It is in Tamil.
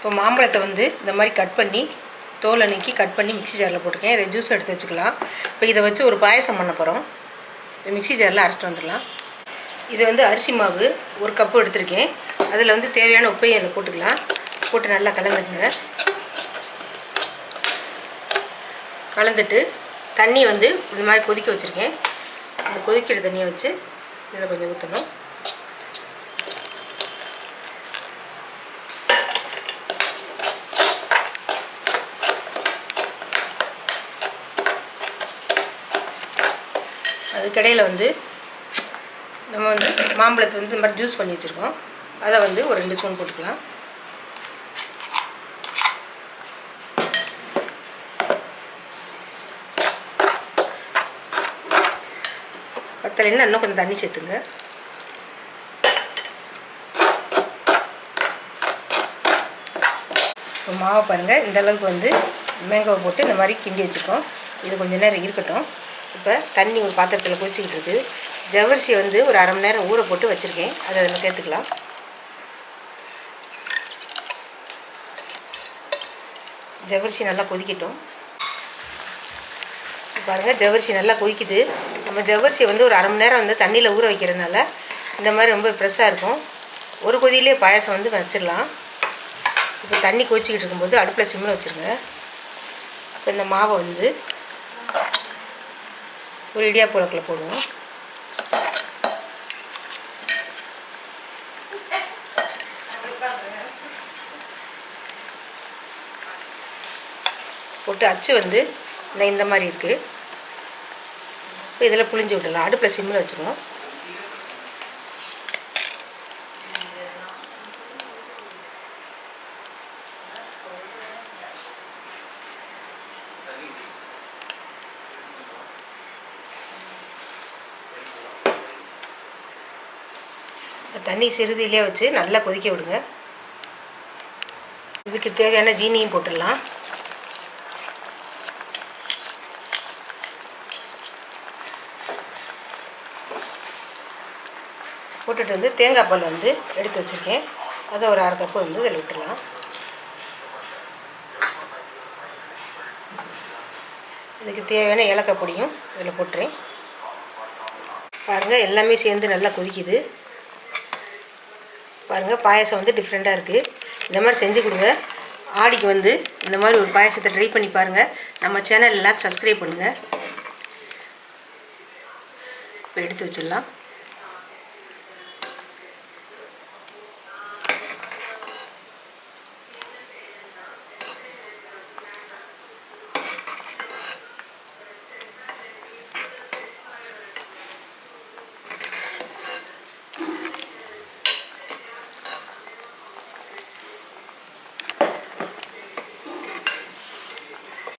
இப்போ மாம்பழத்தை வந்து இந்த மாதிரி கட் பண்ணி தோலை நீக்கி கட் பண்ணி மிக்ஸி ஜாரில் போட்டுருக்கேன். இதை ஜூஸ் எடுத்து வச்சுக்கலாம். இப்போ இதை வச்சு ஒரு பாயசம் பண்ண போகிறோம். மிக்ஸி ஜாரில் அரைச்சிட்டு வந்துடலாம். இது வந்து அரிசி மாவு 1 கப்பு எடுத்திருக்கேன். அதில் வந்து தேவையான உப்பையும் அதில் போட்டுக்கலாம். போட்டு நல்லா கலந்துக்குங்க. கலந்துட்டு தண்ணி வந்து இந்த மாதிரி கொதிக்க வச்சுருக்கேன். அந்த கொதிக்கிற தண்ணியை வச்சு இதில் கொஞ்சம் ஊற்றணும். அதுக்கடையில் வந்து நம்ம வந்து மாம்பழத்தை வந்து இந்த மாதிரி ஜூஸ் பண்ணி வச்சுருக்கோம். அதை வந்து ஒரு 2 ஸ்பூன் போட்டுக்கலாம். பத்தலைன்னா இன்னும் கொஞ்சம் தண்ணி சேர்த்துங்க. இப்போ மாவை பாருங்கள், இந்த அளவுக்கு வந்து மேங்காவை போட்டு இந்த மாதிரி கிண்டி வச்சுருக்கோம். இது கொஞ்சம் நேரம் இருக்கட்டும். இப்போ தண்ணி ஒரு பாத்திரத்தில் கொதிச்சிக்கிட்டு இருக்குது. ஜவ்வரிசியை வந்து ஒரு அரை மணி நேரம் ஊற போட்டு வச்சுருக்கேன். அதை அதில் சேர்த்துக்கலாம். ஜவ்வரிசி நல்லா கொதிக்கட்டும். பாருங்கள், ஜவ்வரிசி நல்லா கொதிக்குது. நம்ம ஜவ்வரிசியை வந்து ஒரு அரை மணி நேரம் வந்து தண்ணியில் ஊற வைக்கிறதுனால இந்த மாதிரி ரொம்ப ஃப்ரெஷ்ஷாக இருக்கும். ஒரு கொதியிலே பாயசம் வந்து வச்சிடலாம். இப்போ தண்ணி கொதிச்சிக்கிட்டு இருக்கும்போது அடுப்பில் சிம்மில் வச்சுருங்க. இப்போ இந்த மாவை வந்து ஒரு இடியாப்ப உலக்கில் போடுவோம். போட்டு அச்சு வந்து இந்த மாதிரி இருக்குது. இப்போ இதில் புளிஞ்சு விடலாம். அடுப்பில் சிம்மில் வச்சுருவோம். தண்ணி சிறிதிலே வச்சு நல்லா கொதிக்க விடுங்க. இதுக்கு தேவையான ஜீனியும் போட்டுடலாம். போட்டுட்டு வந்து தேங்காய் பால் வந்து எடுத்து வச்சுருக்கேன். அதை ஒரு 1/2 கப்பு வந்து இதில் விட்டுடலாம். இதுக்கு தேவையான ஏலக்காய் பொடியும் இதில் போட்டுறேன். பாருங்கள், எல்லாமே சேர்ந்து நல்லா கொதிக்குது. பாருங்கள், பாயசம் வந்து டிஃப்ரெண்ட்டாக இருக்குது. இந்த மாதிரி செஞ்சு கொடுங்க. ஆடிக்கு வந்து இந்த மாதிரி ஒரு பாயசத்தை ட்ரை பண்ணி பாருங்கள். நம்ம சேனல் எல்லோரும் சப்ஸ்கிரைப் பண்ணுங்கள். இப்போ எடுத்து வச்சிடலாம்.